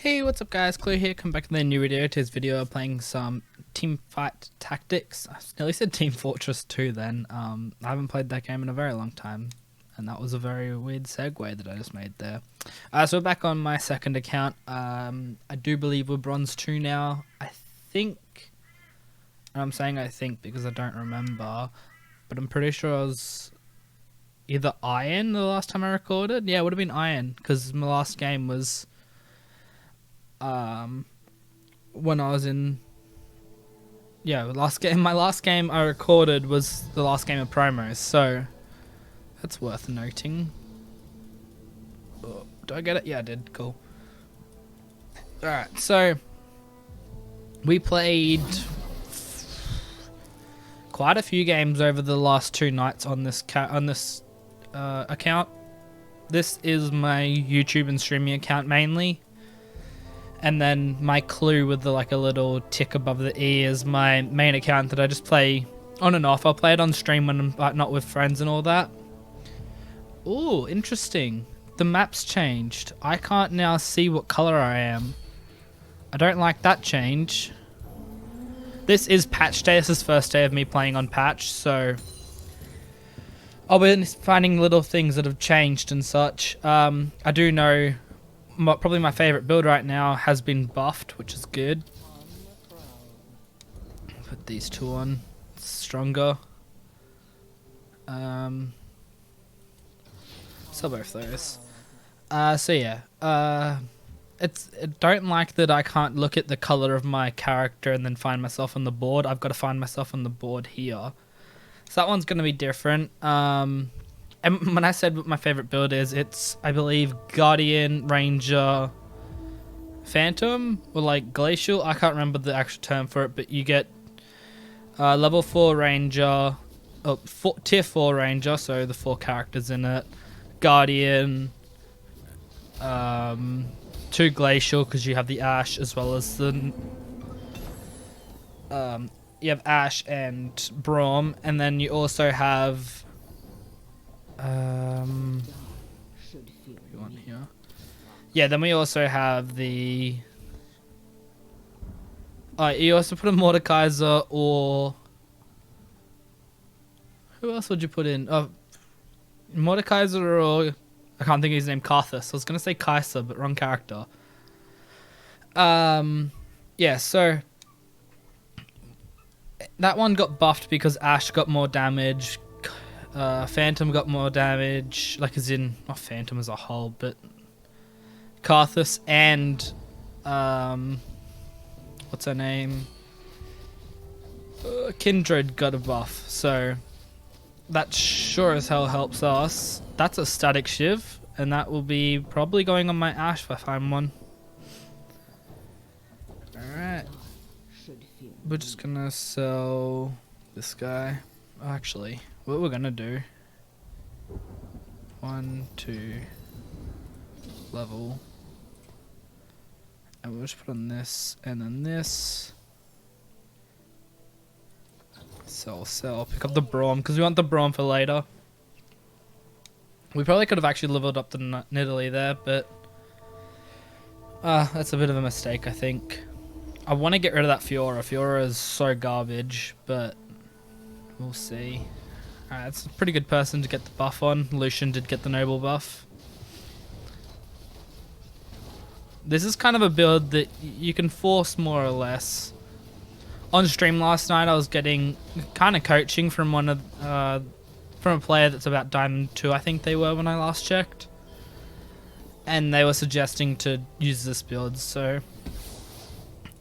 Hey, what's up guys, Clue here, come back with a new video. Today's video playing some team fight tactics. I nearly said Team Fortress 2 then. I haven't played that game in a very long time, and that was a very weird segue that I just made there. So we're back on my second account. I do believe we're Bronze 2 now. I think, and I'm saying I think because I don't remember, but I'm pretty sure I was either Iron the last time I recorded. Yeah, it would have been Iron, because my last game was when I was in my last game I recorded was the last game of promos, so that's worth noting. Oh, did I get it? Yeah, I did. Cool. Alright, so we played quite a few games over the last 2 nights on this account. This is my YouTube and streaming account mainly. And then my Clue with a little tick above the E is my main account that I just play on and off. I'll play it on stream when I'm not with friends and all that. Ooh, interesting. The map's changed. I can't now see what color I am. I don't like that change. This is patch day. This is first day of me playing on patch, so I'll be finding little things that have changed and such. I do know probably my favorite build right now has been buffed, which is good. Put these two on. It's stronger. Sell both those. So yeah. I don't like that I can't look at the color of my character and then find myself on the board. I've got to find myself on the board here. So that one's going to be different. And when I said what my favorite build is, it's, I believe, Guardian, Ranger, Phantom, or Glacial. I can't remember the actual term for it, but you get level 4 Ranger, tier 4 Ranger, so the 4 characters in it, Guardian, 2 Glacial, because you have the Ash, as well as the you have Ash and Braum, and then you also have yeah, then we also have the you also put a Mordekaiser, or who else would you put in? Mordekaiser, or I can't think of his name. Karthus. I was gonna say Kaiser, but wrong character. Yeah, so that one got buffed because Ash got more damage. Phantom got more damage, as in, not Phantom as a whole, but Karthus and, what's her name? Kindred got a buff, so that sure as hell helps us. That's a static shiv, and that will be probably going on my Ash if I find one. Alright. We're just gonna sell this guy. Actually, what we're gonna do, 1, 2 level, and we'll just put on this and then this. Sell, pick up the Braum because we want the Braum for later. We probably could have actually leveled up the Nidalee there, but that's a bit of a mistake, I think. I want to get rid of that Fiora. Fiora is so garbage, but we'll see. Alright, it's a pretty good person to get the buff on. Lucian did get the noble buff. This is kind of a build that you can force more or less. On stream last night, I was getting kind of coaching from from a player that's about Diamond 2, I think they were when I last checked. And they were suggesting to use this build, so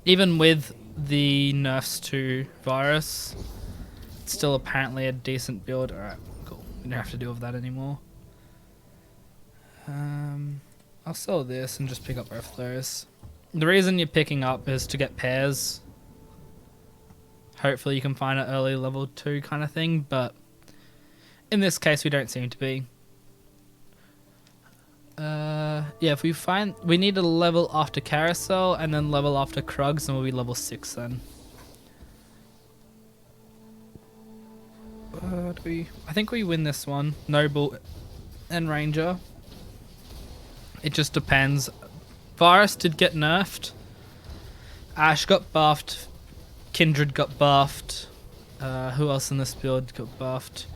even with the nerfs to Virus, it's still apparently a decent build. Alright, cool. We don't have to deal with that anymore. I'll sell this and just pick up both of those. The reason you're picking up is to get pairs. Hopefully you can find an early level 2 kind of thing, but in this case we don't seem to be. Yeah, if we find, we need a level after Carousel and then level after Krugs, and we'll be level 6 then. I think we win this one. Noble and Ranger. It just depends. Virus did get nerfed. Ash got buffed. Kindred got buffed. Who else in this build got buffed?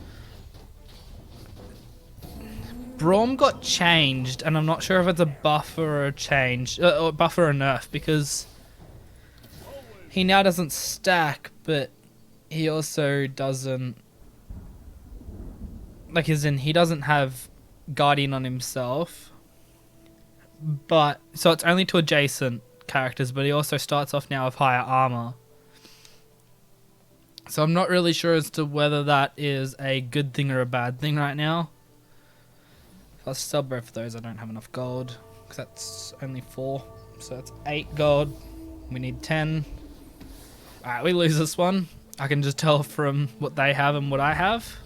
Braum got changed, and I'm not sure if it's a buff or a change, or buff or a nerf, because he now doesn't stack, but he also doesn't, like, as in, he doesn't have Guardian on himself, but, so it's only to adjacent characters, but he also starts off now with higher armor. So I'm not really sure as to whether that is a good thing or a bad thing right now. If I sell both of those, I don't have enough gold, because that's only 4, so that's 8 gold. We need 10. Alright, we lose this one. I can just tell from what they have and what I have.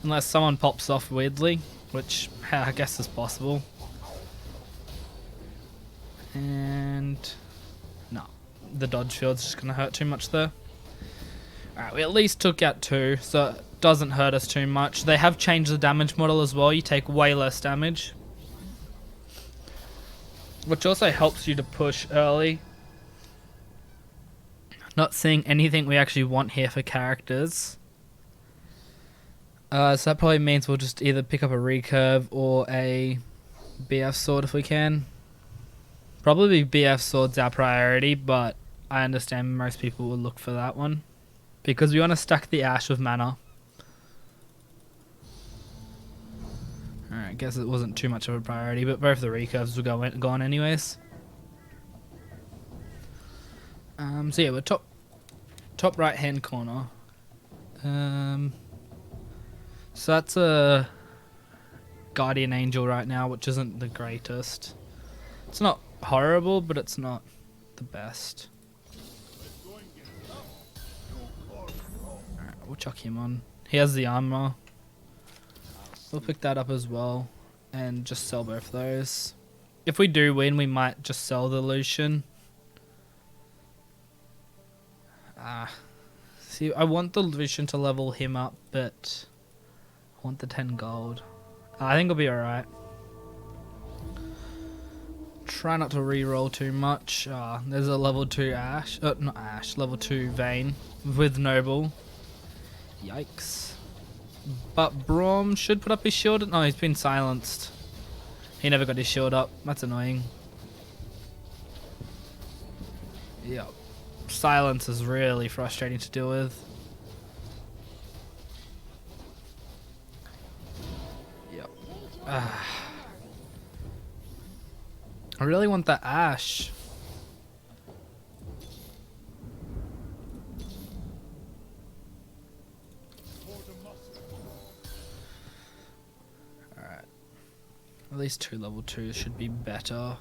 Unless someone pops off weirdly, which I guess is possible. And no, the dodge field's just going to hurt too much there. Alright, we at least took out 2, so it doesn't hurt us too much. They have changed the damage model as well. You take way less damage, which also helps you to push early. Not seeing anything we actually want here for characters. So that probably means we'll just either pick up a recurve or a BF sword if we can. Probably BF sword's our priority, but I understand most people will look for that one, because we want to stack the Ash with mana. Alright, I guess it wasn't too much of a priority, but both the recurves will go on anyways. So yeah, we're top right hand corner. So that's a Guardian Angel right now, which isn't the greatest. It's not horrible, but it's not the best. Alright, we'll chuck him on. He has the armor. We'll pick that up as well and just sell both those. If we do win, we might just sell the Lucian. See, I want the Lucian to level him up, but I want the 10 gold. I think it'll be alright. Try not to re-roll too much. There's a level 2 Ash. Not Ash, level 2 Vayne with Noble. Yikes. But Braum should put up his shield. No, he's been silenced. He never got his shield up. That's annoying. Yep. Silence is really frustrating to deal with. Yep. I really want that Ash. Alright. At least 2 level 2s should be better.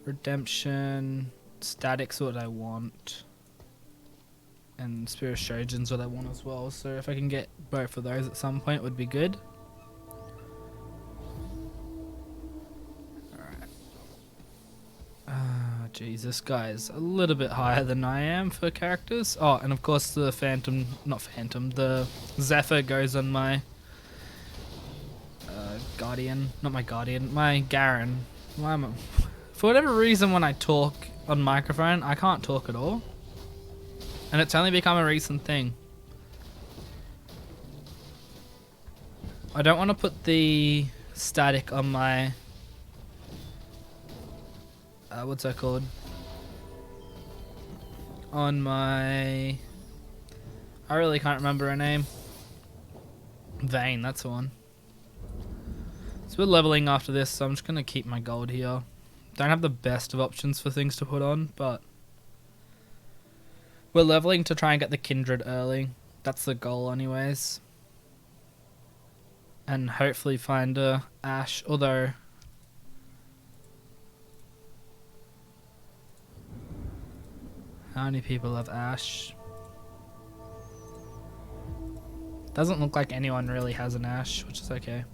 Redemption, Static's what I want, and Spirit Shogun's what I want as well, so if I can get both of those at some point it would be good. Alright. Jeez, this guy's a little bit higher than I am for characters. Oh, and of course the the Zephyr goes on my Guardian, not my Guardian, my Garen. Why am I... For whatever reason, when I talk on microphone, I can't talk at all. And it's only become a recent thing. I don't want to put the static on my... what's that called? On my... I really can't remember her name. Vayne, that's the one. So we're leveling after this, so I'm just going to keep my gold here. Don't have the best of options for things to put on, but we're leveling to try and get the Kindred early. That's the goal anyways. And hopefully find a Ash, although how many people have Ash? Doesn't look like anyone really has an Ash, which is okay.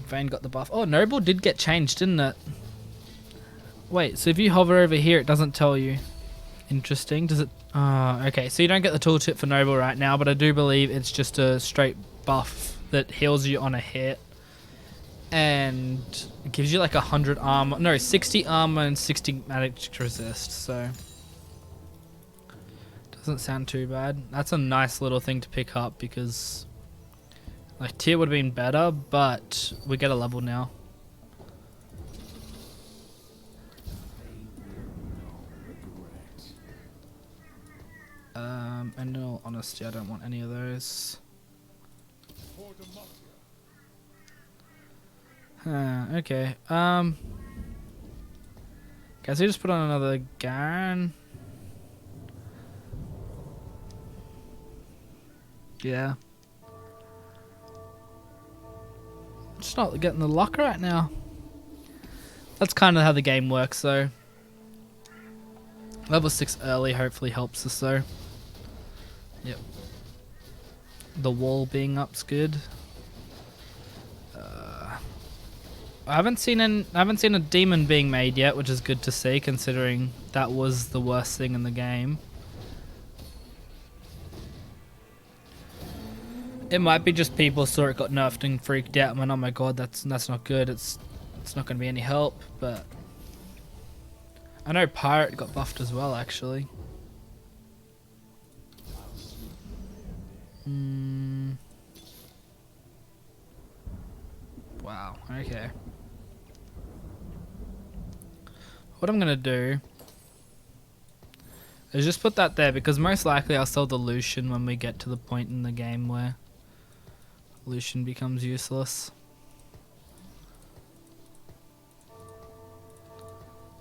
Vayne got the buff. Oh, Noble did get changed, didn't it? Wait, so if you hover over here, it doesn't tell you. Interesting. Does it... okay, so you don't get the tooltip for Noble right now, but I do believe it's just a straight buff that heals you on a hit. And it gives you like 100 armor. No, 60 armor and 60 magic resist, so... Doesn't sound too bad. That's a nice little thing to pick up because... Like, tier would have been better, but we get a level now. And in all honesty, I don't want any of those. Okay. Guess we just put on another Garen. Yeah. Just not getting the luck right now. That's kind of how the game works, though. Level 6 early hopefully helps us, though. Yep. The wall being up's good. I haven't seen a demon being made yet, which is good to see, considering that was the worst thing in the game. It might be just people saw it got nerfed and freaked out and went, "Oh my god, that's not good. It's not going to be any help." But I know Pirate got buffed as well, actually. Wow. Okay. What I'm gonna do is just put that there because most likely I'll sell the Lucian when we get to the point in the game where Lucian becomes useless.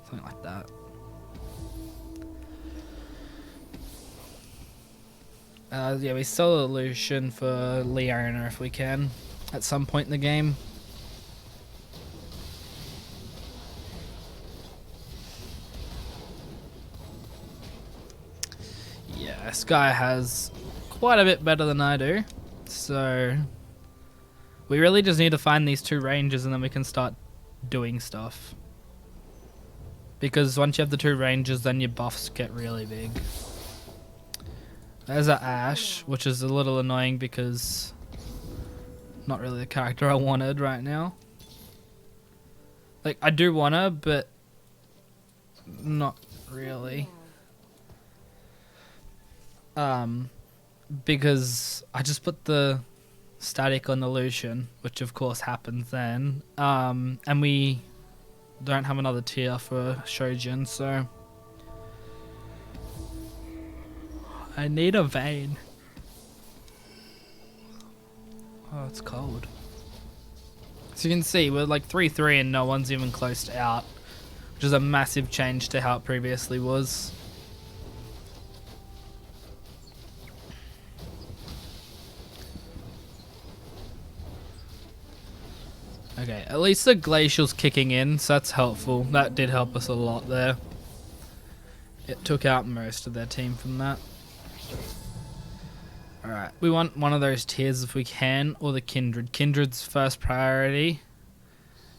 Something like that. Yeah, we sell the Lucian for Leona if we can at some point in the game. Yeah, this guy has quite a bit better than I do, so we really just need to find these two ranges and then we can start doing stuff. Because once you have the two ranges, then your buffs get really big. There's a Ashe, which is a little annoying because not really the character I wanted right now. Like, I do want her, but not really. Because I just put the static on the Lucian, which of course happens then. And we don't have another tier for Shojin, so I need a Vayne. Oh, it's cold. So you can see we're like 3-3 and no one's even close to out, which is a massive change to how it previously was. Okay, at least the glacial's kicking in, so that's helpful. That did help us a lot there. It took out most of their team from that. Alright, we want one of those tiers if we can, or the Kindred. Kindred's first priority.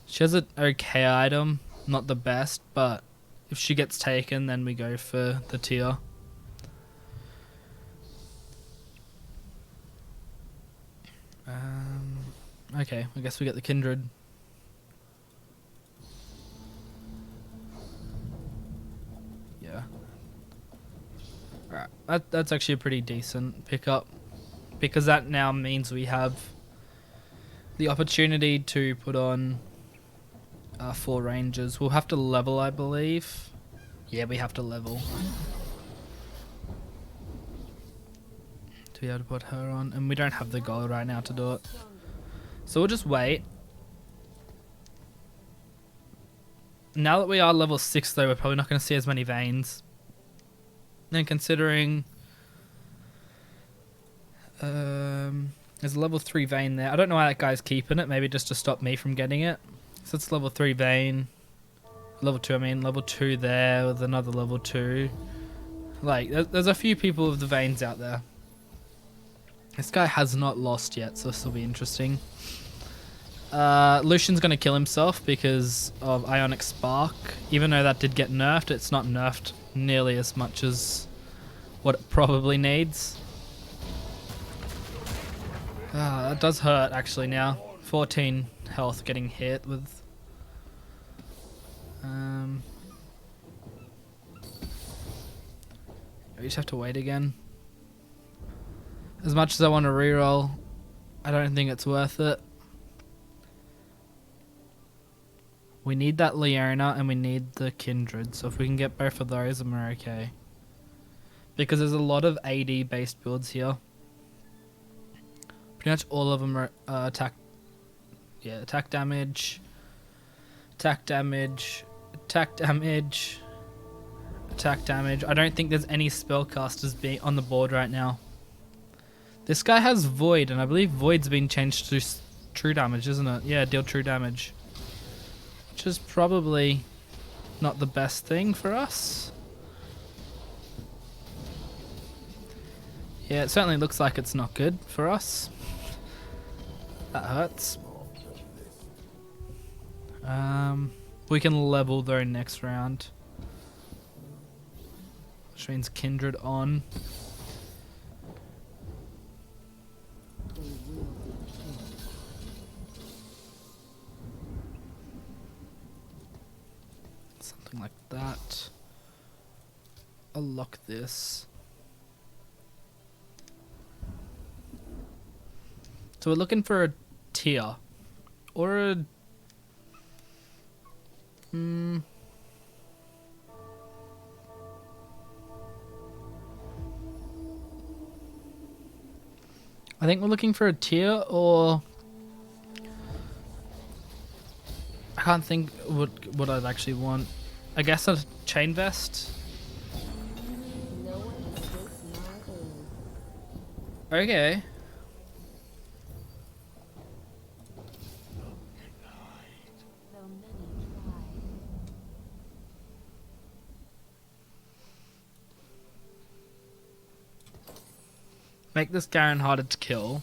She has an okay item, not the best, but if she gets taken, then we go for the tier. Okay, I guess we get the Kindred. Yeah. Alright, that's actually a pretty decent pickup. Because that now means we have the opportunity to put on 4 rangers. We'll have to level, I believe. Yeah, we have to level. To be able to put her on. And we don't have the gold right now to do it. So we'll just wait. Now that we are level 6 though, we're probably not going to see as many veins. And considering there's a level 3 vein there. I don't know why that guy's keeping it, maybe just to stop me from getting it. So it's level 3 vein. Level 2, I mean, level 2 there with another level 2. Like, there's a few people with the veins out there. This guy has not lost yet, so this will be interesting. Lucian's going to kill himself because of Ionic Spark. Even though that did get nerfed, it's not nerfed nearly as much as what it probably needs. That does hurt actually now. 14 health getting hit with. We just have to wait again. As much as I want to reroll, I don't think it's worth it. We need that Leona and we need the Kindred, so if we can get both of those, then we're okay. Because there's a lot of AD based builds here. Pretty much all of them are attack damage, attack damage, attack damage, attack damage. I don't think there's any spellcasters on the board right now. This guy has Void, and I believe Void's been changed to true damage, isn't it? Yeah, deal true damage. Which is probably not the best thing for us. Yeah, it certainly looks like it's not good for us. That hurts. We can level though next round. Which means Kindred on. Something like that. I'll lock this. So we're looking for a tier. Or a... I think we're looking for a tier, or... I can't think what I'd actually want. I guess a chain vest? Okay. Make this Garen harder to kill.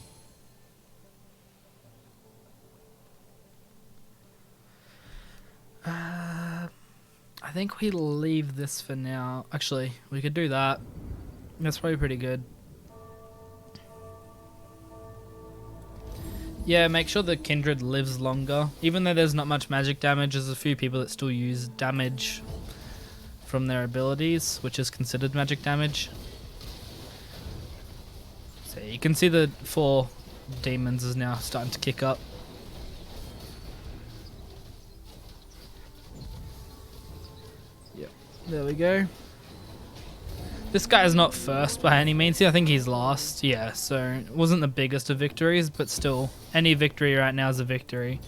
I think we leave this for now. Actually, we could do that. That's probably pretty good. Yeah, make sure the Kindred lives longer. Even though there's not much magic damage, there's a few people that still use damage from their abilities, which is considered magic damage. So you can see the 4 demons is now starting to kick up. Yep, there we go. This guy is not first by any means. I think he's last. Yeah, so it wasn't the biggest of victories, but still, any victory right now is a victory.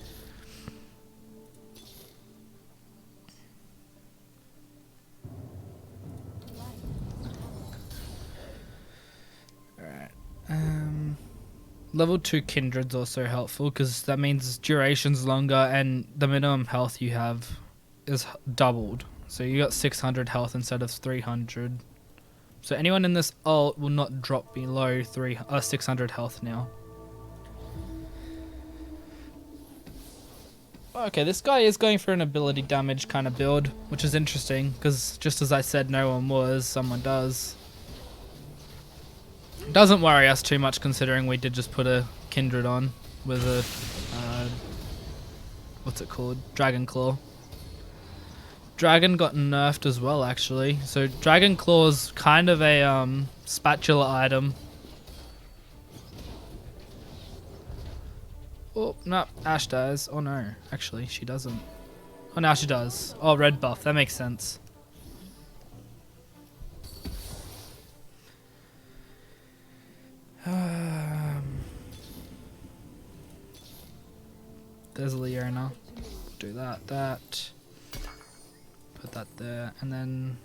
Alright. Level 2 Kindred's also helpful, because that means duration's longer and the minimum health you have is doubled. So you got 600 health instead of 300. So anyone in this ult will not drop below 600 health now. Okay, this guy is going for an ability damage kind of build, which is interesting, because just as I said no one was, someone does. Doesn't worry us too much considering we did just put a Kindred on with a, what's it called? Dragon Claw. Dragon got nerfed as well, actually. So Dragon Claw's kind of a spatula item. Oh, no, Ashe dies. Oh no, actually she doesn't. Oh, now she does. Oh, red buff, that makes sense. There's Leona. Do that. Put that there, and then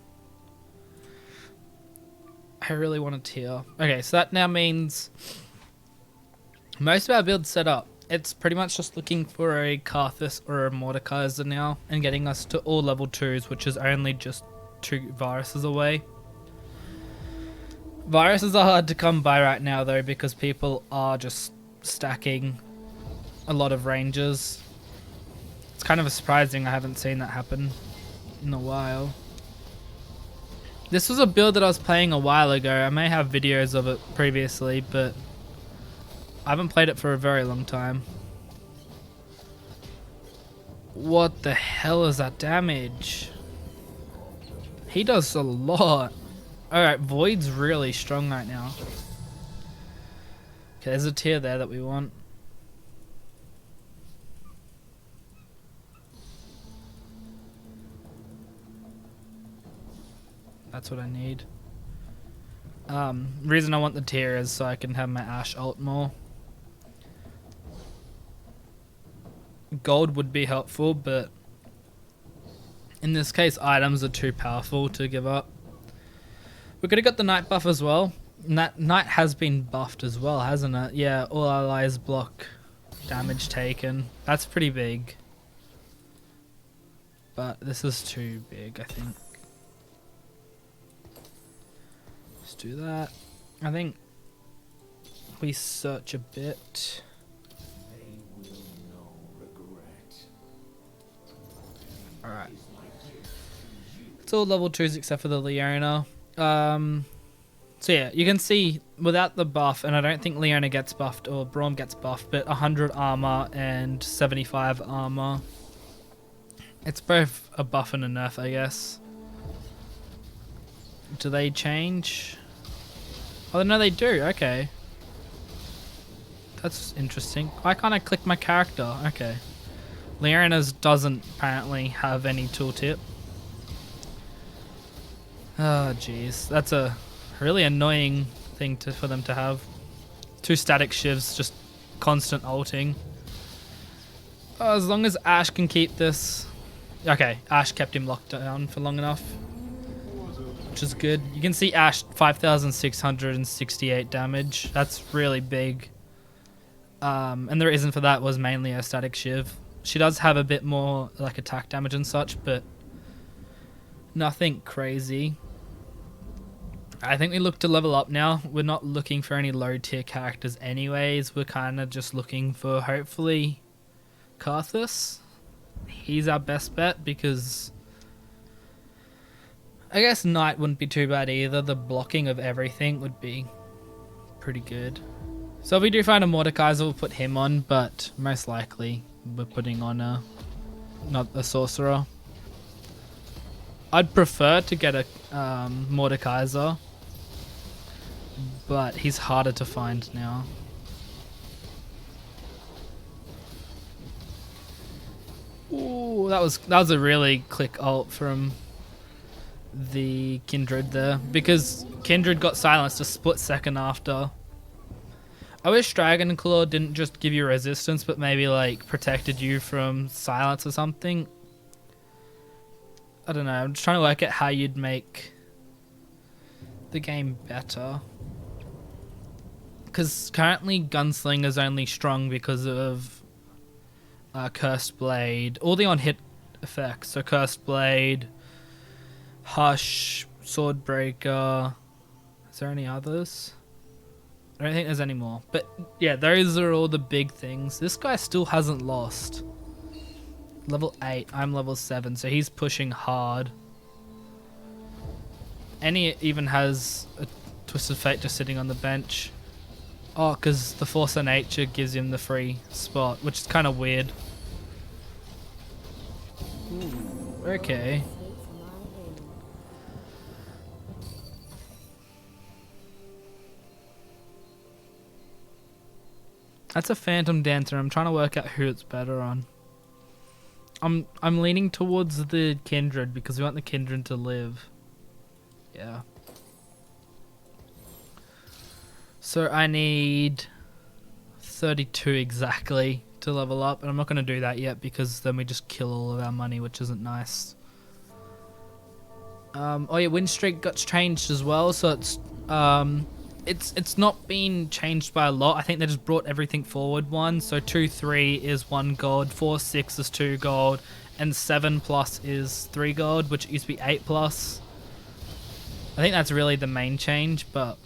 I really want a tier. Okay, so that now means most of our builds set up. It's pretty much just looking for a Karthus or a Mordekaiser now, and getting us to all level 2s, which is only just 2 viruses away. Viruses are hard to come by right now though, because people are just stacking a lot of ranges. It's kind of surprising I haven't seen that happen in a while. This was a build that I was playing a while ago. I may have videos of it previously, but I haven't played it for a very long time. What the hell is that damage? He does a lot. Alright, Void's really strong right now. Okay, there's a tier there that we want. That's what I need. Reason I want the tier is so I can have my Ashe ult more. Gold would be helpful, but in this case, items are too powerful to give up. We could have got the Knight buff as well. And that Knight has been buffed as well, hasn't it? Yeah, all allies block damage taken. That's pretty big. But this is too big, I think. Let's do that. I think we search a bit. Alright. It's all level 2s except for the Leona. So yeah, you can see without the buff, and I don't think Leona gets buffed or Braum gets buffed, but 100 armor and 75 armor. It's both a buff and a nerf, I guess. Do they change? Oh no, they do. Okay. That's interesting. Why can't I click my character? Okay. Leona's doesn't apparently have any tooltip. Oh jeez, that's a really annoying thing for them to have. 2 static shivs, just constant ulting. Oh, as long as Ashe can keep this. Okay, Ashe kept him locked down for long enough, which is good. You can see Ashe 5,668 damage. That's really big. And the reason for that was mainly a static shiv. She does have a bit more like attack damage and such, but nothing crazy. I think we look to level up now. We're not looking for any low tier characters anyways. We're kind of just looking for hopefully Karthus. He's our best bet because I guess Knight wouldn't be too bad either. The blocking of everything would be pretty good. So if we do find a Mordekaiser, we'll put him on, but most likely we're putting on not a sorcerer. I'd prefer to get a Mordekaiser, but he's harder to find now. Ooh, that was a really click ult from the Kindred there, because Kindred got silenced a split second after. I wish Dragon Claw didn't just give you resistance, but maybe like protected you from silence or something. I don't know, I'm just trying to work out how you'd make the game better. Because currently Gunslinger's only strong because of Cursed Blade. All the on-hit effects, so Cursed Blade, Hush, Swordbreaker. Is there any others? I don't think there's any more. But yeah, those are all the big things. This guy still hasn't lost. Level 8, I'm level 7, so he's pushing hard. And he even has a Twisted Fate just sitting on the bench. Oh, because the Force of Nature gives him the free spot, which is kind of weird. Ooh, okay. That's a Phantom Dancer. I'm trying to work out who it's better on. I'm leaning towards the Kindred because we want the Kindred to live. Yeah. So I need 32 exactly to level up, and I'm not going to do that yet because then we just kill all of our money, which isn't nice. Oh yeah, win streak got changed as well, so it's not been changed by a lot. I think they just brought everything forward one. So 2-3 is 1 gold, 4-6 is 2 gold, and 7+ is 3 gold, which used to be 8+. I think that's really the main change, but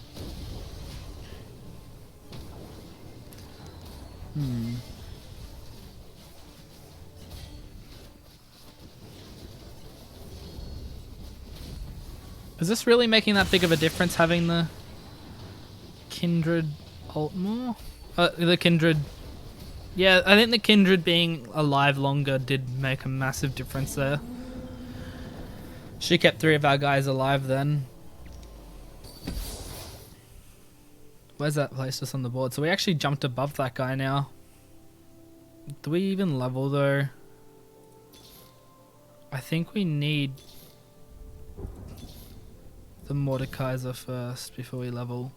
Is this really making that big of a difference having the Kindred ult more? The Kindred... Yeah, I think the Kindred being alive longer did make a massive difference there. She kept 3 of our guys alive then. Where's that placed us on the board? So we actually jumped above that guy now. Do we even level though? I think we need the Mordekaiser first before we level.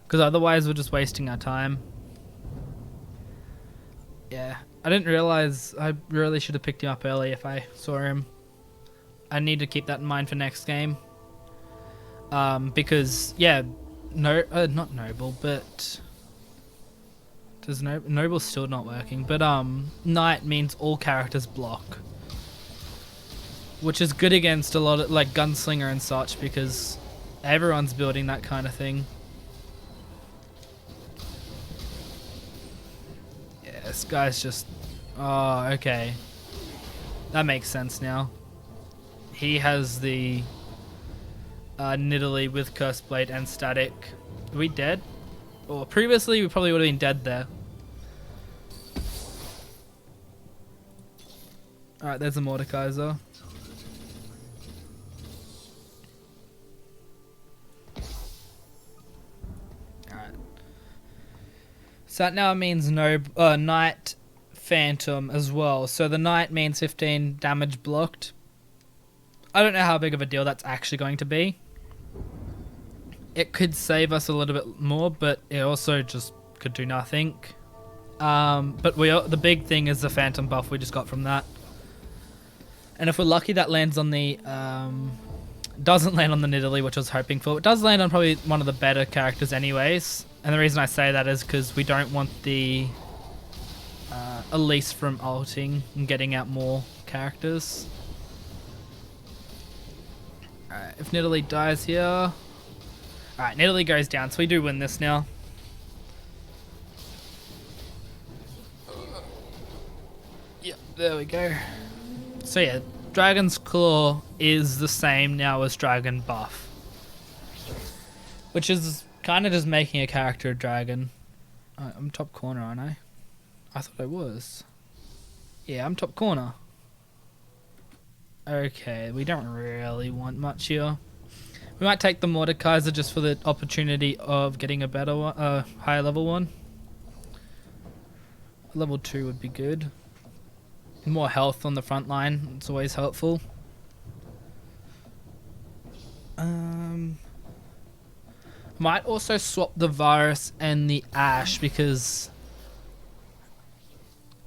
Because otherwise we're just wasting our time. Yeah, I didn't realize I really should have picked him up early if I saw him. I need to keep that in mind for next game. Because, yeah, not Noble, but... Does Noble's still not working, but Knight means all characters block. Which is good against a lot of, like, Gunslinger and such, because everyone's building that kind of thing. Yeah, this guy's just... Oh, okay. That makes sense now. He has the Nidalee with Cursed Blade and Static. Are we dead? Or previously we probably would have been dead there. Alright, there's a Mordekaiser. Alright. So that now means no Knight Phantom as well. So the Knight means 15 damage blocked. I don't know how big of a deal that's actually going to be. It could save us a little bit more, but it also just could do nothing. But the big thing is the Phantom buff we just got from that. And if we're lucky, that lands on the... doesn't land on the Nidalee, which I was hoping for. It does land on probably one of the better characters anyways. And the reason I say that is because we don't want the Elise from ulting and getting out more characters. Alright, if Nidalee dies here... Alright, Nidalee goes down, so we do win this now. Yep, there we go. So yeah, Dragon's Claw is the same now as Dragon Buff. Which is kind of just making a character a dragon. I'm top corner, aren't I? I thought I was. Yeah, I'm top corner. Okay, we don't really want much here. We might take the Mordekaiser just for the opportunity of getting a better one, higher level one. Level 2 would be good. More health on the front line, it's always helpful. Might also swap the Virus and the Ash because...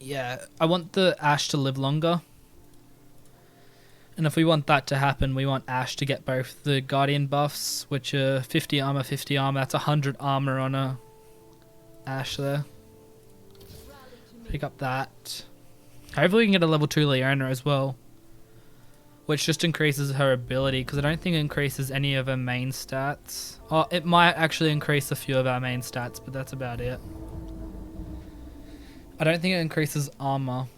Yeah, I want the Ash to live longer. And if we want that to happen, we want Ash to get both the Guardian buffs, which are 50 armor, 50 armor. That's 100 armor on a Ash there. Pick up that. Hopefully we can get a level 2 Leona as well. Which just increases her ability, because I don't think it increases any of her main stats. Oh, it might actually increase a few of our main stats, but that's about it. I don't think it increases armor.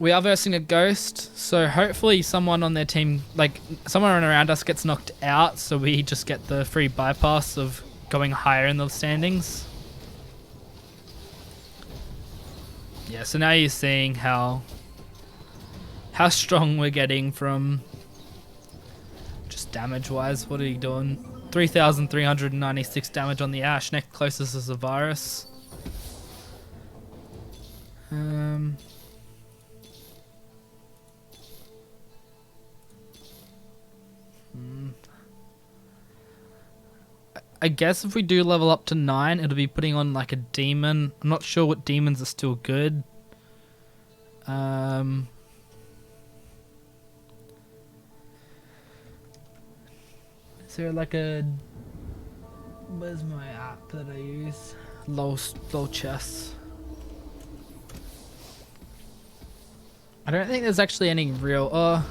We are versing a ghost, so hopefully someone on their team, like someone around us gets knocked out, so we just get the free bypass of going higher in the standings. Yeah, so now you're seeing how strong we're getting from just damage wise. What are you doing? 3,396 damage on the Ash. Next closest is the Virus. I guess if we do level up to 9, it'll be putting on like a demon. I'm not sure what demons are still good. Is there like a... Where's my app that I use? Low chess. I don't think there's actually any real...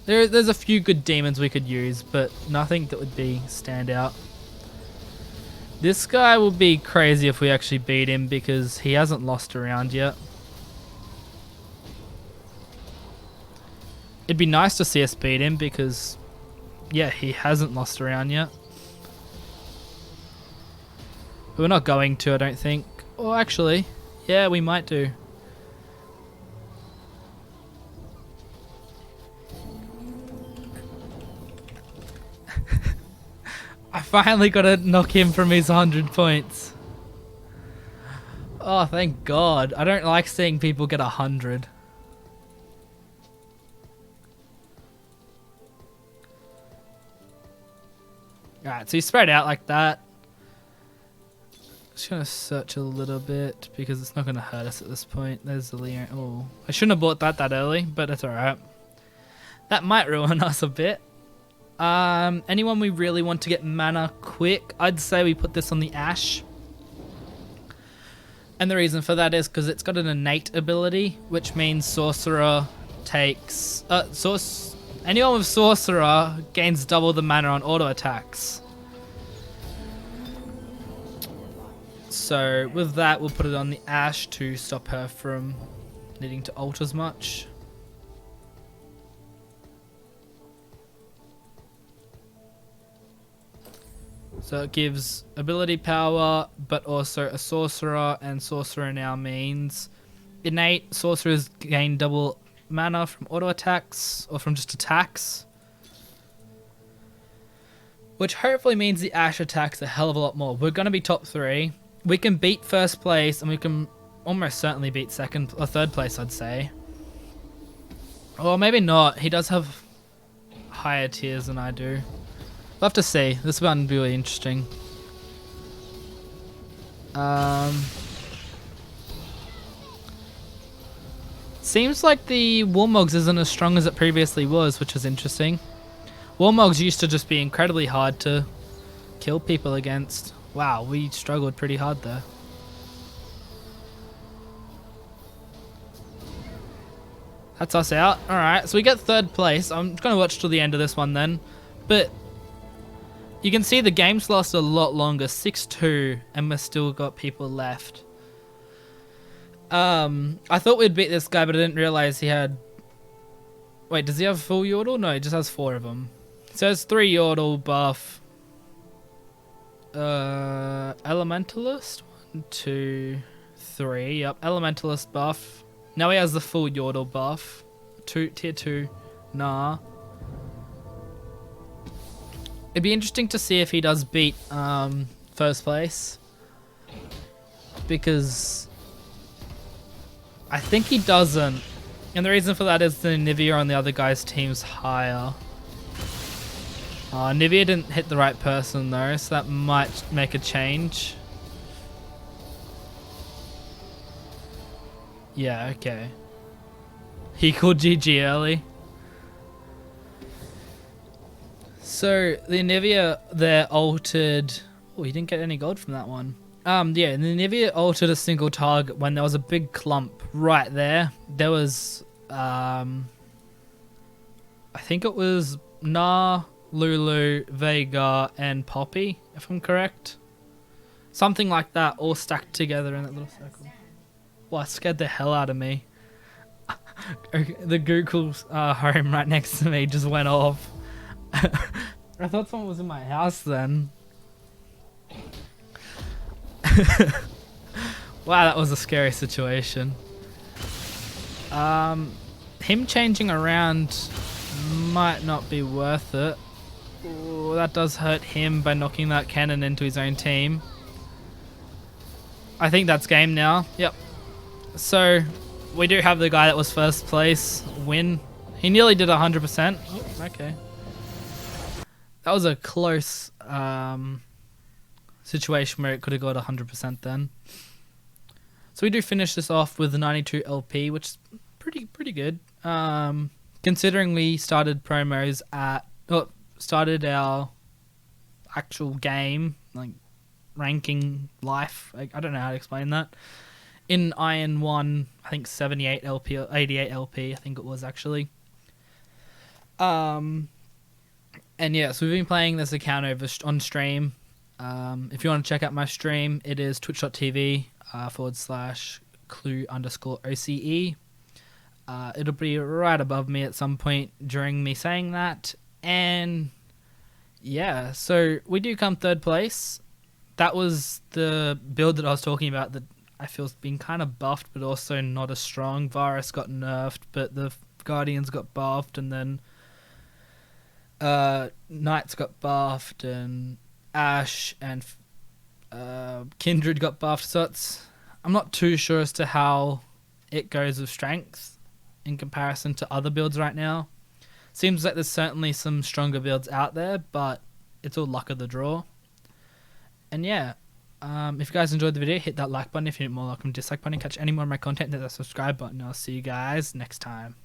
there's a few good demons we could use, but nothing that would be stand out. This guy will be crazy if we actually beat him because he hasn't lost a round yet. It'd be nice to see us beat him because Yeah, he hasn't lost a round yet. We're not going to, I don't think. Or actually, yeah, we might do. I finally got to knock him from his 100 points. Oh, thank God. I don't like seeing people get 100. Alright, so you spread out like that. Just gonna search a little bit because it's not gonna hurt us at this point. There's the Leo. Oh, I shouldn't have bought that early, but it's alright. That might ruin us a bit. Anyone we really want to get mana quick, I'd say we put this on the Ash. And the reason for that is because it's got an innate ability, which means Sorcerer takes... anyone with Sorcerer gains double the mana on auto attacks. So with that, we'll put it on the Ash to stop her from needing to ult as much. So it gives ability power, but also a sorcerer, and sorcerer now means innate. Sorcerers gain double mana from auto attacks, or from just attacks. Which hopefully means the Ash attacks a hell of a lot more. We're going to be top 3. We can beat first place, and we can almost certainly beat second or third place, I'd say. Or maybe not. He does have higher tiers than I do. We'll have to see. This one will be really interesting. Seems like the Warmogs isn't as strong as it previously was, which is interesting. Warmogs used to just be incredibly hard to kill people against. Wow, we struggled pretty hard there. That's us out. Alright, so we get third place. I'm going to watch till the end of this one then. But you can see the game's lasted a lot longer, 6-2, and we've still got people left. I thought we'd beat this guy, but I didn't realize he had... Wait, does he have full Yordle? No, he just has 4 of them. So it's 3 Yordle buff. Elementalist? 1, 2, 3. Yep, Elementalist buff. Now he has the full Yordle buff. Tier 2. Nah. It'd be interesting to see if he does beat first place, because I think he doesn't, and the reason for that is the Nivea on the other guy's team's higher. Nivea didn't hit the right person though, so that might make a change. Yeah, okay. He called GG early. So the Nivea there altered. Oh, he didn't get any gold from that one. Yeah, the Nivea altered a single target when there was a big clump right there. There was, I think it was Nah, Lulu, Vega, and Poppy, if I'm correct. Something like that, all stacked together in that little circle. Well, it scared the hell out of me. The Google home right next to me just went off. I thought someone was in my house then. Wow, that was a scary situation. Him changing around might not be worth it. Ooh, that does hurt him by knocking that cannon into his own team. I think that's game now. Yep. So we do have the guy that was first place win. He nearly did 100%. Oh, okay. That was a close situation where it could have got 100% then. So we do finish this off with 92 LP, which is pretty good. Considering we started promos started our actual game, like ranking life. I don't know how to explain that. In Iron 1, I think 78 LP or 88 LP, I think it was actually. And yeah, so we've been playing this account over on stream. If you want to check out my stream, it is twitch.tv /clue_OCE. It'll be right above me at some point during me saying that. And yeah, so we do come third place. That was the build that I was talking about that I feel's been kind of buffed, but also not as strong. Varus got nerfed, but the Guardians got buffed, and then Knights got buffed, and Ash and Kindred got buffed. So I'm not too sure as to how it goes with strength in comparison to other builds right now. Seems like there's certainly some stronger builds out there, but it's all luck of the draw. And yeah, if you guys enjoyed the video, hit that like button. If you need more, like and dislike button. Catch any more of my content, hit that subscribe button. I'll see you guys next time.